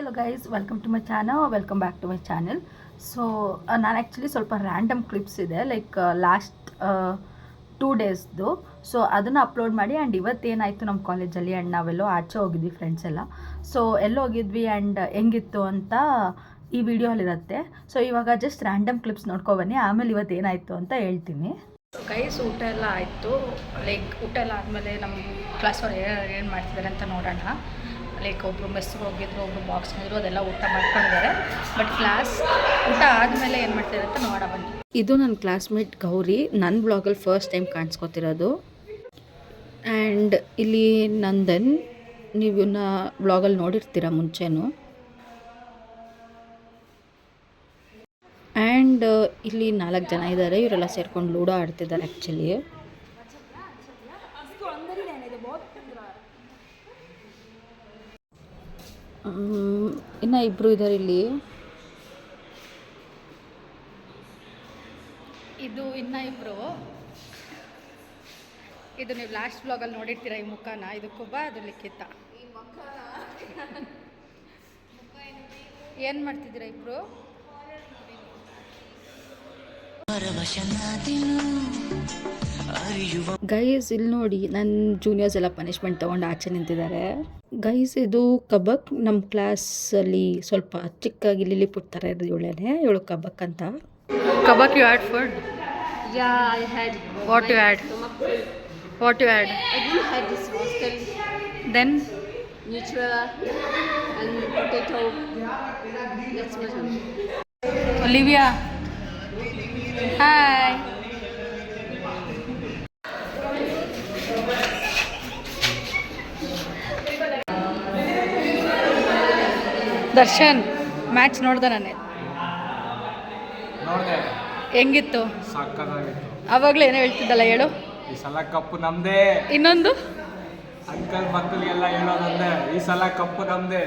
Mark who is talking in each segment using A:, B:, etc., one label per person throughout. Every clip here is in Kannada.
A: Hello guys, welcome to my channel. Welcome back to my channel. So ನಾನು ಆ್ಯಕ್ಚುಲಿ ಸ್ವಲ್ಪ ರ್ಯಾಂಡಮ್ ಕ್ಲಿಪ್ಸ್ ಇದೆ ಲೈಕ್ ಲಾಸ್ಟ್ 2 ಡೇಸ್ದು. ಸೊ ಅದನ್ನು ಅಪ್ಲೋಡ್ ಮಾಡಿ. ಆ್ಯಂಡ್ ಇವತ್ತೇನಾಯಿತು ನಮ್ಮ ಕಾಲೇಜಲ್ಲಿ, ಆ್ಯಂಡ್ ನಾವೆಲ್ಲೋ ಆಚೆ ಹೋಗಿದ್ವಿ ಫ್ರೆಂಡ್ಸ್ ಎಲ್ಲ. ಸೊ ಎಲ್ಲೋ ಹೋಗಿದ್ವಿ ಆ್ಯಂಡ್ ಹೆಂಗಿತ್ತು ಅಂತ ಈ ವಿಡಿಯೋಲಿರುತ್ತೆ. ಸೊ ಇವಾಗ ಜಸ್ಟ್ ರ್ಯಾಂಡಮ್ ಕ್ಲಿಪ್ಸ್ ನೋಡ್ಕೊಬನ್ನಿ, ಆಮೇಲೆ ಇವತ್ತೇನಾಯಿತು ಅಂತ ಹೇಳ್ತೀನಿ. ಗೈಸ್, ಊಟ ಎಲ್ಲ ಆಯಿತು. ಲೈಕ್ ಊಟ ಎಲ್ಲ ಆದಮೇಲೆ ನಮ್ಮ ಕ್ಲಾಸವ್ರು ಏನು ಮಾಡ್ತಿದ್ದಾರೆ ಅಂತ ನೋಡೋಣ. ಲೈಕ್ ಒಬ್ಬರು ಮೆಸ್ಸಿಗೆ ಹೋಗಿದ್ರು, ಒಬ್ಬರು ಬಾಕ್ಸ್ ಹೋಗಿದ್ರು, ಅದೆಲ್ಲ ಊಟ ಮಾಡ್ಕೊಂಡಿದ್ದಾರೆ. ಬಟ್ ಕ್ಲಾಸ್ ಊಟ ಆದಮೇಲೆ ಏನು ಮಾಡ್ತಿದ್ದಾರೆ ಅಂತ ನೋಡ ಬನ್ನಿ. ಇದು ನನ್ನ ಕ್ಲಾಸ್ಮೇಟ್ ಗೌರಿ, ನನ್ನ ಬ್ಲಾಗಲ್ಲಿ ಫಸ್ಟ್ ಟೈಮ್ ಕಾಣಿಸ್ಕೊತಿರೋದು. ಆ್ಯಂಡ್ ಇಲ್ಲಿ ನಂದನ್, ನೀವು ಇವನ್ನ ಬ್ಲಾಗಲ್ಲಿ ನೋಡಿರ್ತೀರ ಮುಂಚೆನೂ. ಆ್ಯಂಡ್ ಇಲ್ಲಿ 4 ಜನ ಇದ್ದಾರೆ, ಇವರೆಲ್ಲ ಸೇರ್ಕೊಂಡು ಲೂಡೋ ಆಡ್ತಿದ್ದಾರೆ ಆ್ಯಕ್ಚುಲಿ. ಇನ್ನು ಇಬ್ಬರು ಇದ್ದಾರೆ ಇಲ್ಲಿ. ಇದು ಇನ್ನು ಇಬ್ಬರು. ಇದು ನೀವು ಲಾಸ್ಟ್ ಬ್ಲಾಗಲ್ಲಿ ನೋಡಿರ್ತೀರ ಈ ಮುಖನ. ಇದು ಕುಬ, ಅದು ಲಿಖಿತ. ಏನು ಮಾಡ್ತಿದ್ದೀರಾ ಇಬ್ಬರು? ಗೈಸ್ ಇಲ್ಲಿ ನೋಡಿ, ನನ್ನ ಜೂನಿಯರ್ಸ್ ಎಲ್ಲ ಪನಿಷ್ಮೆಂಟ್ ತೊಗೊಂಡು ಆಚೆ ನಿಂತಿದ್ದಾರೆ. ಗೈಸ್ ಇದು ಕಬಕ್. ನಮ್ಮ ಕ್ಲಾಸಲ್ಲಿ ಸ್ವಲ್ಪ ಚಿಕ್ಕಾಗಿ ಲಿಲಿಪುಟ್ ಥರ ಇರೋದು ಇವಳು ಕಬಕ್ ಅಂತ. ಕಬಕ್ you had food?
B: Yeah, I had.
A: What you add? What you add?
B: I didn't have this hostel.
A: Then?
B: Nutella and potato. That's my one.
A: Olivia. Hi. Darshan match ನೋಡ್ದೆ ನಾನೇ.
C: ನೋಡಿದೆ,
A: ಹೆಂಗಿತ್ತು?
C: ಸಕ್ಕತ್ತಾಗಿತ್ತು.
A: ಆವಾಗಲೇ ಏನೋ ಹೇಳ್ತಿದ್ದಲ್ಲ, ಹೇಳು.
C: ಈ ಸಲ ಕಪ್ಪು ನಮ್ದೇ.
A: ಇನ್ನೊಂದು
C: ಅಂಕಲ್ ಮಕ್ಕಳಿಗೆಲ್ಲ ಹೇಳೋದಂದೆ, ಈ ಸಲ ಕಪ್ಪು ನಮ್ದೇ.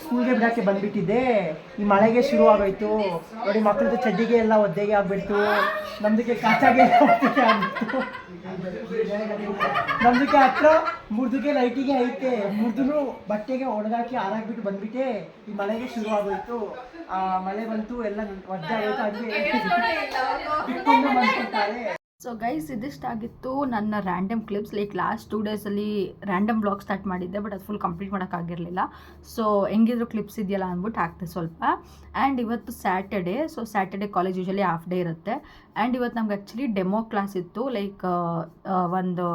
D: ಸ್ಕೂಲ್ಗೆ ಬಿಡಕ್ಕೆ ಬಂದ್ಬಿಟ್ಟಿದ್ದೆ, ಈ ಮಳೆಗೆ ಶುರು ಆಗೋಯ್ತು ನೋಡಿ. ಮಕ್ಕಳದ್ದು ಚಡ್ಡಿಗೆ ಎಲ್ಲ ಒದ್ದೆಗೆ ಆಗ್ಬಿಡ್ತು, ನಮ್ದಕ್ಕೆ ಕಾಚಾಗೆ ಒದ್ದೆಗೆ ಆಗ್ಬಿಡ್ತು. ನಮ್ದಕ್ಕೆ ಹತ್ರ ಮುರ್ದುಗೆ ಲೈಟಿಗೆ ಐತೆ, ಮುರ್ದು ಬಟ್ಟೆಗೆ ಒಣಗಾಕಿ ಹಾರಾಕ್ಬಿಟ್ಟು ಬಂದ್ಬಿಟ್ಟೆ. ಈ ಮಳೆಗೆ ಶುರು ಆಗೋಯ್ತು, ಮಳೆ ಬಂತು, ಎಲ್ಲ ಒದ್ದೆ ಆಗೋಯ್ತು. ಹಾಗೆ ಬಿಟ್ಕೊಂಡು ಬಂದ್ಬಿಡ್ತಾರೆ.
A: ಸೊ ಗೈಸ್, ಇದಿಷ್ಟಾಗಿತ್ತು ನನ್ನ ರ್ಯಾಂಡಮ್ ಕ್ಲಿಪ್ಸ್. ಲೈಕ್ ಲಾಸ್ಟ್ 2 ಡೇಸಲ್ಲಿ ರ್ಯಾಂಡಮ್ ಬ್ಲಾಗ್ ಸ್ಟಾರ್ಟ್ ಮಾಡಿದ್ದೆ, ಬಟ್ ಅದು ಫುಲ್ ಕಂಪ್ಲೀಟ್ ಮಾಡೋಕ್ಕಾಗಿರಲಿಲ್ಲ. ಸೊ ಹೆಂಗಿದ್ರು ಕ್ಲಿಪ್ಸ್ ಇದೆಯಲ್ಲ ಅಂದ್ಬಿಟ್ಟು ಹಾಕ್ತೆ ಸ್ವಲ್ಪ. ಆ್ಯಂಡ್ ಇವತ್ತು Saturday. So Saturday college usually half day ಇರುತ್ತೆ. ಆ್ಯಂಡ್ ಇವತ್ತು ನಮ್ಗೆ ಆ್ಯಕ್ಚುಲಿ ಡೆಮೋ ಕ್ಲಾಸ್ ಇತ್ತು. ಲೈಕ್ ಒಂದು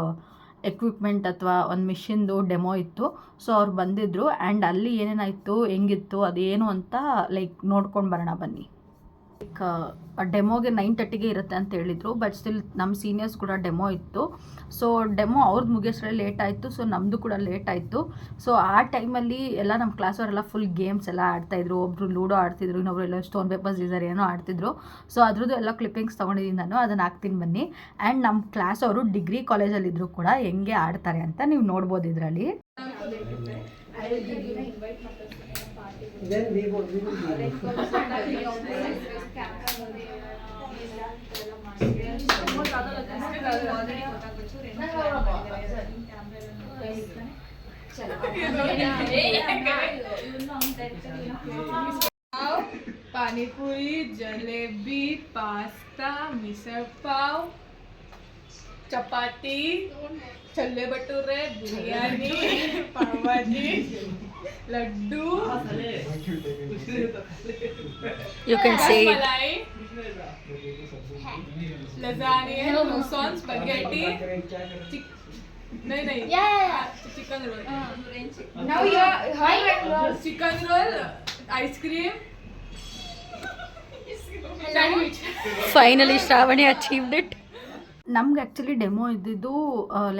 A: ಎಕ್ವಿಪ್ಮೆಂಟ್ ಅಥವಾ ಒಂದು ಮಿಷಿನ್ದು ಡೆಮೋ ಇತ್ತು. ಸೊ ಅವ್ರು ಬಂದಿದ್ದರು. ಆ್ಯಂಡ್ ಅಲ್ಲಿ ಏನೇನಾಯಿತು, ಹೆಂಗಿತ್ತು, ಅದೇನು ಅಂತ ಲೈಕ್ ನೋಡ್ಕೊಂಡು ಬರೋಣ ಬನ್ನಿ. ಲೈಕ್ ಡೆಮೋಗೆ 9:30ಗೆ ಇರುತ್ತೆ ಅಂತ ಹೇಳಿದರು, ಬಟ್ ಸ್ಟಿಲ್ ನಮ್ಮ ಸೀನಿಯರ್ಸ್ ಕೂಡ ಡೆಮೋ ಇತ್ತು. ಸೊ ಡೆಮೋ ಅವ್ರದ್ದು ಮುಗಿಯೋಷ್ಟರಲ್ಲಿ ಲೇಟ್ ಆಯಿತು. ಸೊ ನಮ್ಮದು ಕೂಡ ಲೇಟ್ ಆಯಿತು. ಸೊ ಆ ಟೈಮಲ್ಲಿ ಎಲ್ಲ ನಮ್ಮ ಕ್ಲಾಸವರೆಲ್ಲ ಫುಲ್ ಗೇಮ್ಸ್ ಎಲ್ಲ ಆಡ್ತಾಯಿದ್ರು. ಒಬ್ಬರು ಲೂಡೋ ಆಡ್ತಿದ್ರು, ಇನ್ನೊಬ್ರು ಎಲ್ಲ ಸ್ಟೋನ್ ಪೇಪರ್ ಸೀಸರ್ ಏನೋ ಆಡ್ತಿದ್ರು. ಸೊ ಅದ್ರದ್ದು ಎಲ್ಲ ಕ್ಲಿಪ್ಪಿಂಗ್ಸ್ ತೊಗೊಂಡಿದ್ದೀನಿ ನಾನು, ಅದನ್ನು ಹಾಕ್ತೀನಿ ಬನ್ನಿ. ಆ್ಯಂಡ್ ನಮ್ಮ ಕ್ಲಾಸ್ ಅವರು ಡಿಗ್ರಿ ಕಾಲೇಜಲ್ಲಿದ್ದರು ಕೂಡ ಹೆಂಗೆ ಆಡ್ತಾರೆ ಅಂತ ನೀವು ನೋಡ್ಬೋದು ಇದರಲ್ಲಿ.
E: Panipuri, jalebi, pasta, misal pav, chapati, chole bhature, biryani, pavbhaji, laddu,
A: You can say it.
E: Malai, lasagna, croissant, spaghetti, नहीं chicken roll. Now you are chicken roll, ice cream, sandwich.
A: Finally Shravani achieved it. ನಮ್ಗೆ ಆ್ಯಕ್ಚುಲಿ ಡೆಮೋ ಇದ್ದಿದ್ದು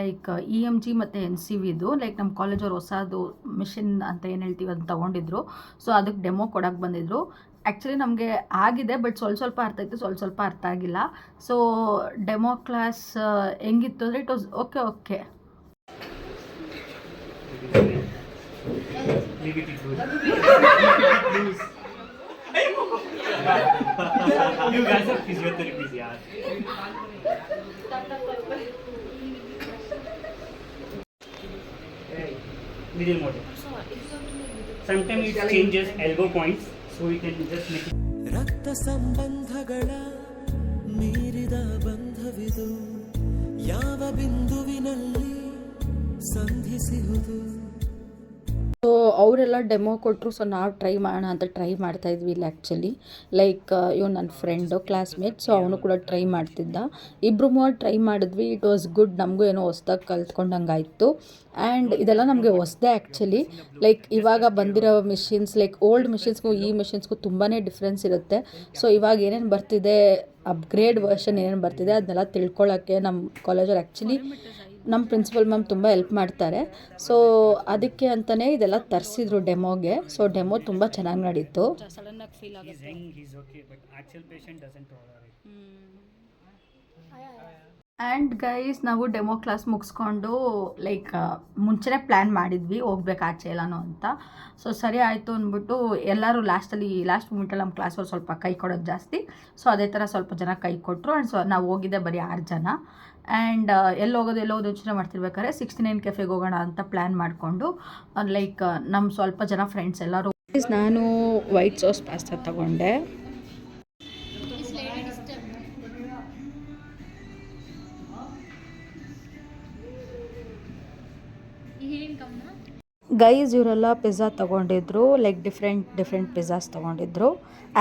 A: ಲೈಕ್ EMG ಮತ್ತು NCVದು. ಲೈಕ್ ನಮ್ಮ ಕಾಲೇಜವ್ರು ಹೊಸದು ಮಿಷಿನ್ ಅಂತ ಏನು ಹೇಳ್ತೀವಿ ಅದನ್ನು ತೊಗೊಂಡಿದ್ರು. ಸೊ ಅದಕ್ಕೆ ಡೆಮೋ ಕೊಡೋಕ್ಕೆ ಬಂದಿದ್ರು. ಆ್ಯಕ್ಚುಲಿ ನಮಗೆ ಆಗಿದೆ, ಬಟ್ ಸ್ವಲ್ಪ ಅರ್ಥ ಆಯಿತು, ಸ್ವಲ್ಪ ಅರ್ಥ ಆಗಿಲ್ಲ. ಸೊ ಡೆಮೋ ಕ್ಲಾಸ್ ಹೆಂಗಿತ್ತು ಅಂದರೆ it was okay.
F: You guys are physiotherapists, yaar. little motive. Sometimes it changes elbow points, so you can just make it.
G: ರಕ್ತ ಸಂಬಂಧಗಳ ಮೀರಿದ ಬಂಧವಿದು ಯಾವ ಬಿಂದುವಿನಲ್ಲಿ ಸಂಧಿಸುವುದು.
A: ಸೊ ಅವರೆಲ್ಲ ಡೆಮೋ ಕೊಟ್ಟರು, ಸೊ ನಾವು ಟ್ರೈ ಮಾಡೋಣ ಅಂತ ಟ್ರೈ ಮಾಡ್ತಾಯಿದ್ವಿ ಇಲ್ಲಿ ಆ್ಯಕ್ಚುಲಿ. ಲೈಕ್ ಇವ್ ನನ್ನ ಫ್ರೆಂಡು ಕ್ಲಾಸ್ಮೇಟ್, ಸೊ ಅವನು ಕೂಡ ಟ್ರೈ ಮಾಡ್ತಿದ್ದ. ಇಬ್ಬರು ಮೂವರು ಟ್ರೈ ಮಾಡಿದ್ವಿ. It was good. ನಮಗೂ ಏನೋ ಹೊಸ್ದಾಗಿ ಕಲ್ತ್ಕೊಂಡಂಗೆ ಆಯಿತು. ಆ್ಯಂಡ್ ಇದೆಲ್ಲ ನಮಗೆ ಹೊಸ್ದೇ ಆ್ಯಕ್ಚುಲಿ. ಲೈಕ್ ಇವಾಗ ಬಂದಿರೋ ಮಿಷಿನ್ಸ್, ಲೈಕ್ ಓಲ್ಡ್ ಮಿಷಿನ್ಸ್ಗೂ ಈ ಮಿಷಿನ್ಸ್ಗೂ ತುಂಬಾ ಡಿಫ್ರೆನ್ಸ್ ಇರುತ್ತೆ. ಸೊ ಇವಾಗ ಏನೇನು ಬರ್ತಿದೆ, ಅಪ್ಗ್ರೇಡ್ ವರ್ಷನ್ ಏನೇನು ಬರ್ತಿದೆ ಅದನ್ನೆಲ್ಲ ತಿಳ್ಕೊಳ್ಳೋಕ್ಕೆ ನಮ್ಮ ಕಾಲೇಜಲ್ಲಿ ಆ್ಯಕ್ಚುಲಿ ನಮ್ಮ ಪ್ರಿನ್ಸಿಪಲ್ ಮ್ಯಾಮ್ ತುಂಬ ಹೆಲ್ಪ್ ಮಾಡ್ತಾರೆ. ಸೊ ಅದಕ್ಕೆ ಅಂತಲೇ ಇದೆಲ್ಲ ತರಿಸಿದ್ರು ಡೆಮೋಗೆ. ಸೊ ಡೆಮೋ ತುಂಬ ಚೆನ್ನಾಗಿ ನಡೀತು. ಸಡನ್ನಾಗಿ feel
F: He's saying he's okay, but actual patient doesn't tolerate.
A: And guys, ನಾವು ಡೆಮೋ ಕ್ಲಾಸ್ ಮುಗಿಸ್ಕೊಂಡು ಲೈಕ್ ಮುಂಚೆನೇ ಪ್ಲ್ಯಾನ್ ಮಾಡಿದ್ವಿ ಹೋಗ್ಬೇಕು ಆಚೆ ಎಲ್ಲನೂ ಅಂತ. ಸೊ ಸರಿ ಆಯಿತು ಅಂದ್ಬಿಟ್ಟು ಎಲ್ಲರೂ ಲಾಸ್ಟ್ ಮೂಮೆಂಟಲ್ಲಿ ನಮ್ಮ ಕ್ಲಾಸವ್ರು ಸ್ವಲ್ಪ ಕೈ ಕೊಡೋದು ಜಾಸ್ತಿ. ಸೊ ಅದೇ ಥರ ಸ್ವಲ್ಪ ಜನ ಕೈ ಕೊಟ್ಟರು. ಆ್ಯಂಡ್ ಸೊ ನಾವು ಹೋಗಿದ್ದೆ ಬರೀ 6 ಜನ. ಆ್ಯಂಡ್ ಎಲ್ಲಿ ಹೋಗೋದು ಯೋಚನೆ ಮಾಡ್ತಿರ್ಬೇಕಾದ್ರೆ 69 ಕೆಫೆಗೆ ಹೋಗೋಣ ಅಂತ ಪ್ಲ್ಯಾನ್ ಮಾಡಿಕೊಂಡು ಲೈಕ್ ನಮ್ಮ ಸ್ವಲ್ಪ ಜನ ಫ್ರೆಂಡ್ಸ್ ಎಲ್ಲರೂ. ನಾನು ವೈಟ್ ಸಾಸ್ ಪಾಸ್ತಾ ತಗೊಂಡೆ. ಗೈಸ್ ಇವರೆಲ್ಲ ಪಿಜ್ಜಾ ತೊಗೊಂಡಿದ್ರು, ಲೈಕ್ ಡಿಫ್ರೆಂಟ್ ಪಿಜ್ಜಾಸ್ ತೊಗೊಂಡಿದ್ರು.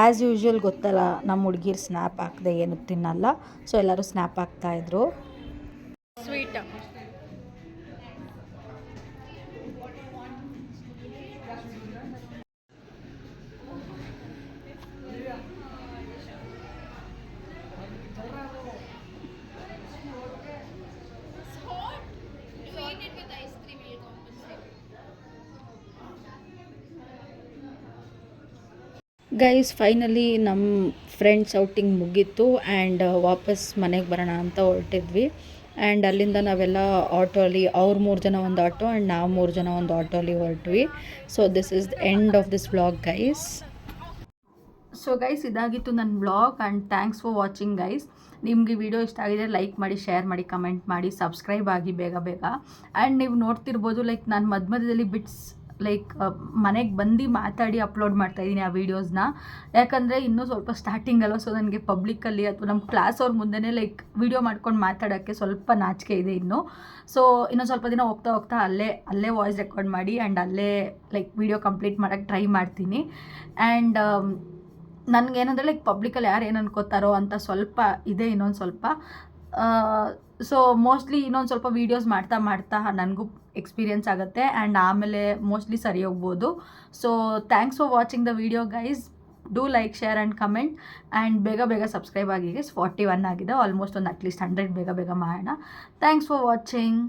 A: ಆ್ಯಸ್ ಯೂಶ್ವಲ್ ಗೊತ್ತಲ್ಲ, ನಮ್ಮ ಹುಡುಗಿರು ಸ್ನ್ಯಾಪ್ ಹಾಕದೆ ಏನು ತಿನ್ನಲ್ಲ. ಸೊ ಎಲ್ಲರೂ ಸ್ನ್ಯಾಪ್ ಹಾಕ್ತಾಯಿದ್ರು. ಸ್ವೀಟ್ ಗೈಸ್, ಫೈನಲಿ ನಮ್ಮ ಫ್ರೆಂಡ್ಸ್ ಔಟಿಂಗ್ ಮುಗೀತು. ಆ್ಯಂಡ್ ವಾಪಸ್ ಮನೆಗೆ ಬರೋಣ ಅಂತ ಹೊರಟಿದ್ವಿ. ಆ್ಯಂಡ್ ಅಲ್ಲಿಂದ ನಾವೆಲ್ಲ ಆಟೋಲಿ, ಅವ್ರು 3 ಜನ ಒಂದು ಆಟೋ ಆ್ಯಂಡ್ ನಾವು 3 ಜನ ಒಂದು ಆಟೋಲಿ ಹೊರಟ್ವಿ. So this is the end of this vlog guys. So guys, ಇದಾಗಿತ್ತು ನನ್ನ vlog. And thanks for watching guys. ನಿಮಗೆ ವಿಡಿಯೋ ಇಷ್ಟ ಆಗಿದೆ ಲೈಕ್ ಮಾಡಿ, ಶೇರ್ ಮಾಡಿ, ಕಮೆಂಟ್ ಮಾಡಿ, ಸಬ್ಸ್ಕ್ರೈಬ್ ಆಗಿ ಬೇಗ. ಆ್ಯಂಡ್ ನೀವು ನೋಡ್ತಿರ್ಬೋದು, ಲೈಕ್ ನಾನು ಮಧ್ಯದಲ್ಲಿ ಬಿಟ್ಸ್ ಲೈಕ್ ಮನೆಗೆ ಬಂದು ಮಾತಾಡಿ ಅಪ್ಲೋಡ್ ಮಾಡ್ತಾಯಿದ್ದೀನಿ ಆ ವೀಡಿಯೋಸ್ನ. ಯಾಕಂದರೆ ಇನ್ನೂ ಸ್ವಲ್ಪ ಸ್ಟಾರ್ಟಿಂಗ್ ಅಲ್ವ, ಸೊ ನನಗೆ ಪಬ್ಲಿಕಲ್ಲಿ ಅಥವಾ ನಮ್ಮ ಕ್ಲಾಸ್ ಅವ್ರ ಮುಂದೆನೇ ಲೈಕ್ ವೀಡಿಯೋ ಮಾಡ್ಕೊಂಡು ಮಾತಾಡೋಕ್ಕೆ ಸ್ವಲ್ಪ ನಾಚಿಕೆ ಇದೆ ಇನ್ನು. ಸೊ ಇನ್ನೊಂದು ಸ್ವಲ್ಪ ದಿನ ಹೋಗ್ತಾ ಅಲ್ಲೇ ವಾಯ್ಸ್ ರೆಕಾರ್ಡ್ ಮಾಡಿ ಆ್ಯಂಡ್ ಅಲ್ಲೇ ಲೈಕ್ ವೀಡಿಯೋ ಕಂಪ್ಲೀಟ್ ಮಾಡೋಕ್ಕೆ ಟ್ರೈ ಮಾಡ್ತೀನಿ. ಆ್ಯಂಡ್ ನನಗೇನಂದರೆ ಲೈಕ್ ಪಬ್ಲಿಕಲ್ಲಿ ಯಾರು ಏನು ಅನ್ಕೋತಾರೋ ಅಂತ ಸ್ವಲ್ಪ ಇದೆ ಇನ್ನೊಂದು ಸ್ವಲ್ಪ. ಸೊ ಮೋಸ್ಟ್ಲಿ ಇನ್ನೊಂದು ಸ್ವಲ್ಪ ವೀಡಿಯೋಸ್ ಮಾಡ್ತಾ ನನಗೂ ಎಕ್ಸ್ಪೀರಿಯನ್ಸ್ ಆಗುತ್ತೆ. ಆ್ಯಂಡ್ ಆಮೇಲೆ ಮೋಸ್ಟ್ಲಿ ಸರಿ ಹೋಗ್ಬೋದು. So thanks for watching the video guys. Do like, share and comment. And ಬೇಗ ಸಬ್ಸ್ಕ್ರೈಬ್ ಆಗಿ ಗೈಸ್. 41 ಆಗಿದೆ. ಆಲ್ಮೋಸ್ಟ್ ಒಂದು ಅಟ್ಲೀಸ್ಟ್ 100 ಬೇಗ ಮಾಡೋಣ. Thanks for watching.